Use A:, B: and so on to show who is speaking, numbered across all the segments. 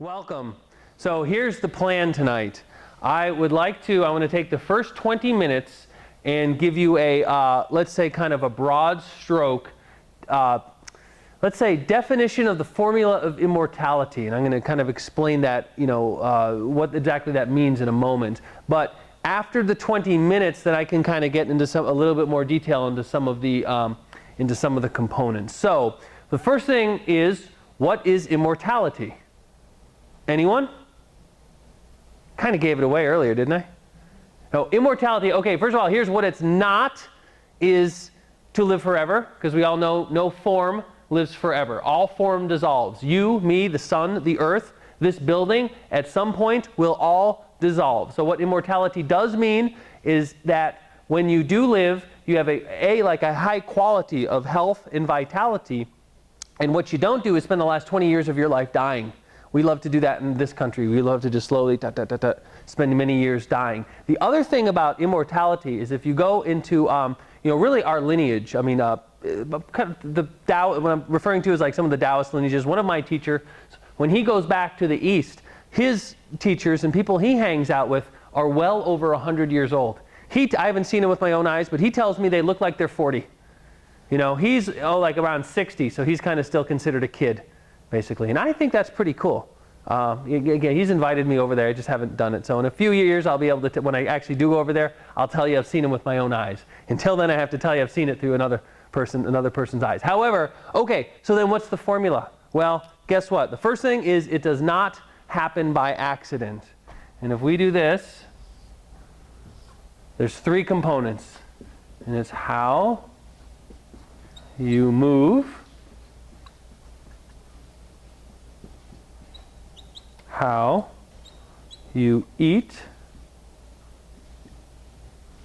A: Welcome. So here's the plan tonight. I want to take the first 20 minutes and give you a, let's say kind of a broad stroke, let's say definition of the formula of immortality. And I'm going to kind of explain that, what exactly that means in a moment. But after the 20 minutes, then I can kind of get into a little bit more detail into some of the components. So the first thing is, what is immortality? Anyone? Kind of gave it away earlier, didn't I? No, immortality, okay, first of all, here's what it's not, is to live forever, because we all know no form lives forever. All form dissolves. You, me, the sun, the earth, this building, at some point will all dissolve. So what immortality does mean is that when you do live, you have a high quality of health and vitality, and what you don't do is spend the last 20 years of your life dying. We love to do that in this country. We love to just slowly spend many years dying. The other thing about immortality is if you go into, really our lineage. I mean, kind of the Tao. What I'm referring to is like some of the Taoist lineages. One of my teachers, when he goes back to the East, his teachers and people he hangs out with are well over 100 years old. I haven't seen them with my own eyes, but he tells me they look like they're 40. He's like around 60, so he's kind of still considered a kid, basically. And I think that's pretty cool. Again, he's invited me over there. I just haven't done it. So in a few years, I'll be able to, when I actually do go over there, I'll tell you I've seen him with my own eyes. Until then, I have to tell you I've seen it through another person's eyes. However, okay, so then what's the formula? Well, guess what? The first thing is it does not happen by accident. And if we do this, there's three components. And it's how you move, how you eat,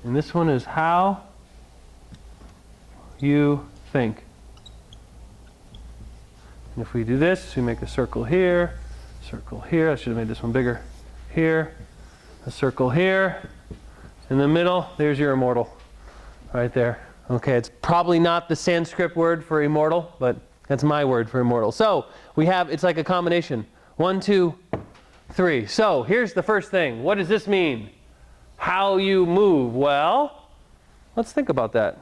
A: and this one is how you think. And if we do this, we make a circle here, I should have made this one bigger, here, a circle here, in the middle, there's your immortal, right there. Okay, it's probably not the Sanskrit word for immortal, but that's my word for immortal. So it's like a combination. 1, 2, 3. So here's the first thing. What does this mean? How you move. Well, let's think about that.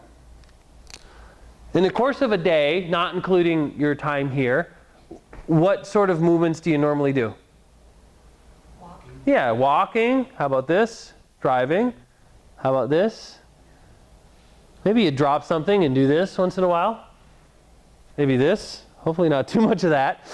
A: In the course of a day, not including your time here, what sort of movements do you normally do? Walking. Yeah, walking. How about this? Driving. How about this? Maybe you drop something and do this once in a while. Maybe this. Hopefully not too much of that.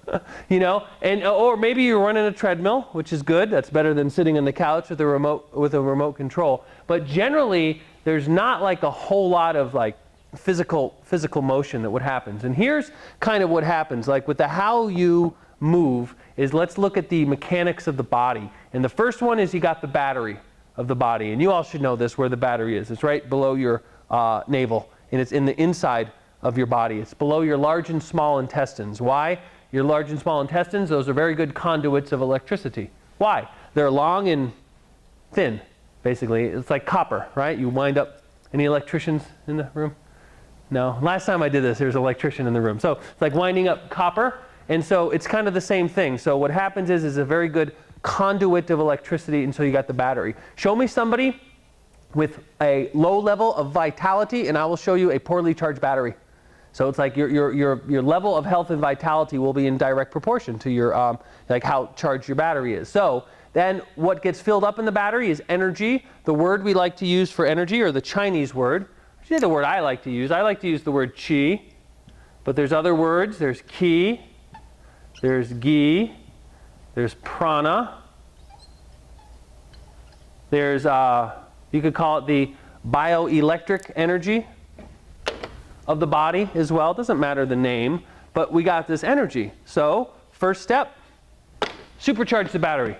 A: Or maybe you're running a treadmill, which is good. That's better than sitting on the couch with a remote control. But generally, there's not like a whole lot of like physical motion that would happen. And here's kind of what happens. Like with the how you move is, let's look at the mechanics of the body. And the first one is you got the battery of the body. And you all should know this, where the battery is. It's right below your navel. And it's in the inside of your body. It's below your large and small intestines. Why? Your large and small intestines, those are very good conduits of electricity. Why? They're long and thin, basically. It's like copper, right? You wind up, any electricians in the room? No? Last time I did this, there was an electrician in the room. So it's like winding up copper, and so it's kind of the same thing. So what happens is a very good conduit of electricity until you got the battery. Show me somebody with a low level of vitality, and I will show you a poorly charged battery. So it's like your level of health and vitality will be in direct proportion to your like how charged your battery is. So then what gets filled up in the battery is energy. The word we like to use for energy, or the Chinese word, which is the word I like to use. I like to use the word qi, but there's other words. There's qi, there's gi, there's prana. There's you could call it the bioelectric energy of the body as well. It doesn't matter the name, but we got this energy. So first step, supercharge the battery.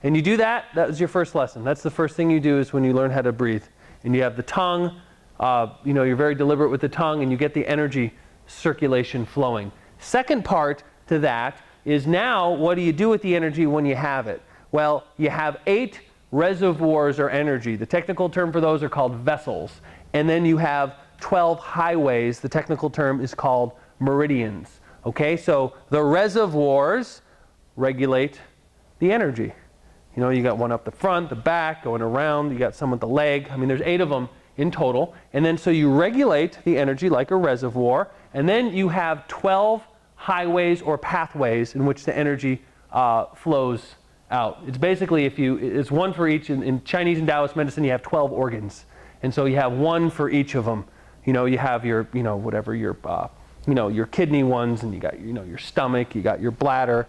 A: And you do that, that was your first lesson. That's the first thing you do, is when you learn how to breathe. And you have the tongue, you're very deliberate with the tongue, and you get the energy circulation flowing. Second part to that is, now what do you do with the energy when you have it? Well, you have 8 reservoirs or energy. The technical term for those are called vessels. And then you have 12 highways. The technical term is called meridians. Okay, so the reservoirs regulate the energy. You know, you got one up the front, the back, going around, you got some at the leg. I mean, there's 8 of them in total. And then so you regulate the energy like a reservoir, and then you have 12 highways or pathways in which the energy flows out. It's basically, it's one for each. In Chinese and Taoist medicine, you have 12 organs. And so you have one for each of them. You know, you have your, whatever, your kidney ones, and you got, your stomach, you got your bladder,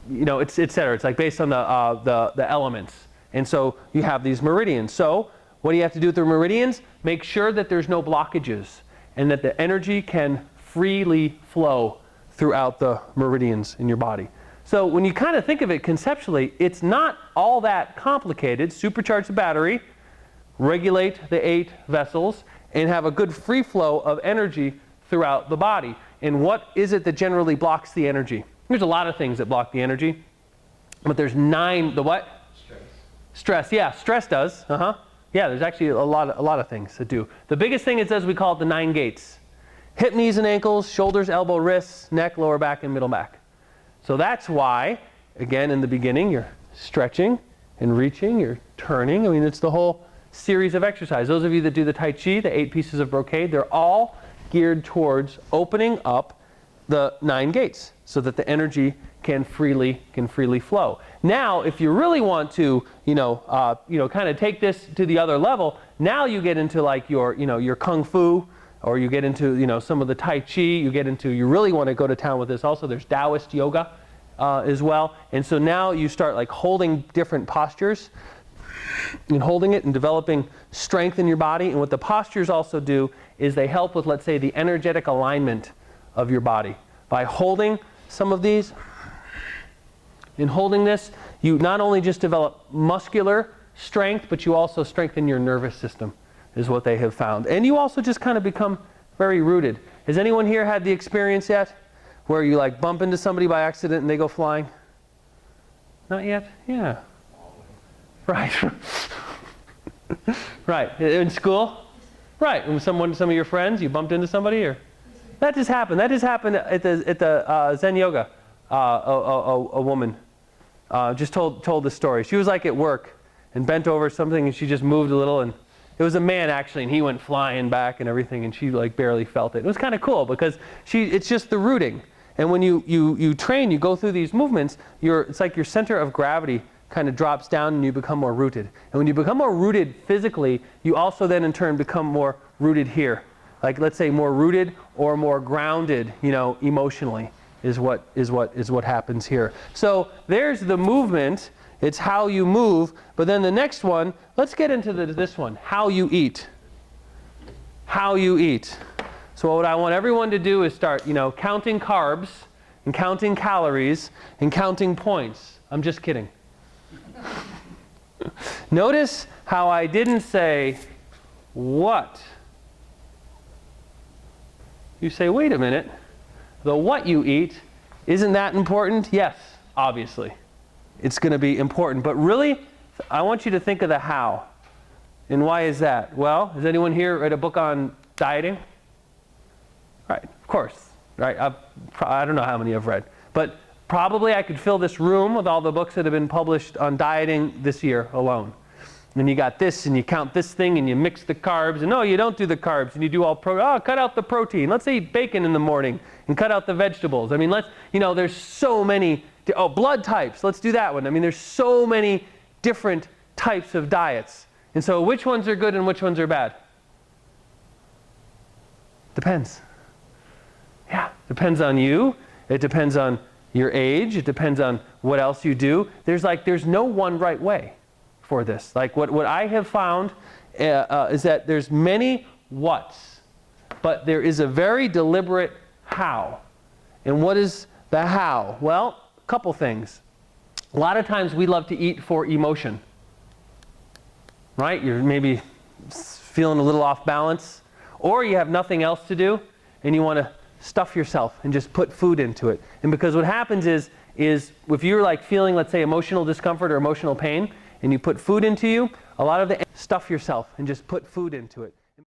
A: et cetera. It's like based on the elements. And so you have these meridians. So what do you have to do with the meridians? Make sure that there's no blockages and that the energy can freely flow throughout the meridians in your body. So when you kind of think of it conceptually, it's not all that complicated. Supercharge the battery, regulate the 8 vessels, and have a good free flow of energy throughout the body. And what is it that generally blocks the energy? There's a lot of things that block the energy, but there's 9. The what? Stress. Yeah, stress does. Yeah, there's actually a lot of things that do. The biggest thing it does, we call it the 9 gates. Hip, knees, and ankles, shoulders, elbow, wrists, neck, lower back, and middle back. So that's why, again, in the beginning, you're stretching and reaching, you're turning. I mean, it's the whole series of exercise. Those of you that do the Tai Chi, the 8 pieces of brocade, they're all geared towards opening up the 9 gates so that the energy can freely flow. Now, if you really want to, kind of take this to the other level, now you get into like your Kung Fu, or you get into, some of the Tai Chi, you really want to go to town with this also. There's Taoist yoga as well. And so now you start like holding different postures and holding it and developing strength in your body. And what the postures also do is they help with, let's say, the energetic alignment of your body. By holding some of these and holding this, you not only just develop muscular strength, but you also strengthen your nervous system, is what they have found. And you also just kind of become very rooted. Has anyone here had the experience yet where you like bump into somebody by accident and they go flying? Not yet? Yeah. Right. Right. In school? Right. When some of your friends, you bumped into somebody, or that just happened. That just happened at the Zen yoga. A woman just told the story. She was like at work and bent over something, and she just moved a little, and it was a man actually, and he went flying back and everything, and she like barely felt it. It was kind of cool because it's just the rooting. And when you train, you go through these movements, it's like your center of gravity kind of drops down and you become more rooted. And when you become more rooted physically, you also then in turn become more rooted here. Like let's say more rooted or more grounded, emotionally is what happens here. So there's the movement. It's how you move. But then the next one, let's get into this one, how you eat. How you eat. So what I want everyone to do is start, counting carbs and counting calories and counting points. I'm just kidding. Notice how I didn't say what. You say, wait a minute, the what you eat, isn't that important? Yes, obviously. It's going to be important. But really, I want you to think of the how. And why is that? Well, has anyone here read a book on dieting? Right, of course. Right, I don't know how many I've read. But probably I could fill this room with all the books that have been published on dieting this year alone. And you got this, and you count this thing, and you mix the carbs, and no, you don't do the carbs, and you do all cut out the protein. Let's eat bacon in the morning, and cut out the vegetables. I mean, there's so many, blood types, let's do that one. I mean, there's so many different types of diets. And so which ones are good and which ones are bad? Depends. Yeah, depends on you. It depends on your age. It depends on what else you do. There's no one right way for this. Like what I have found is that there's many whats, but there is a very deliberate how. And what is the how? Well, a couple things. A lot of times we love to eat for emotion. Right? You're maybe feeling a little off balance, or you have nothing else to do and you want to stuff yourself and just put food into it. And because what happens is if you're like feeling, let's say, emotional discomfort or emotional pain, and you put food into you, a lot of the stuff yourself and just put food into it.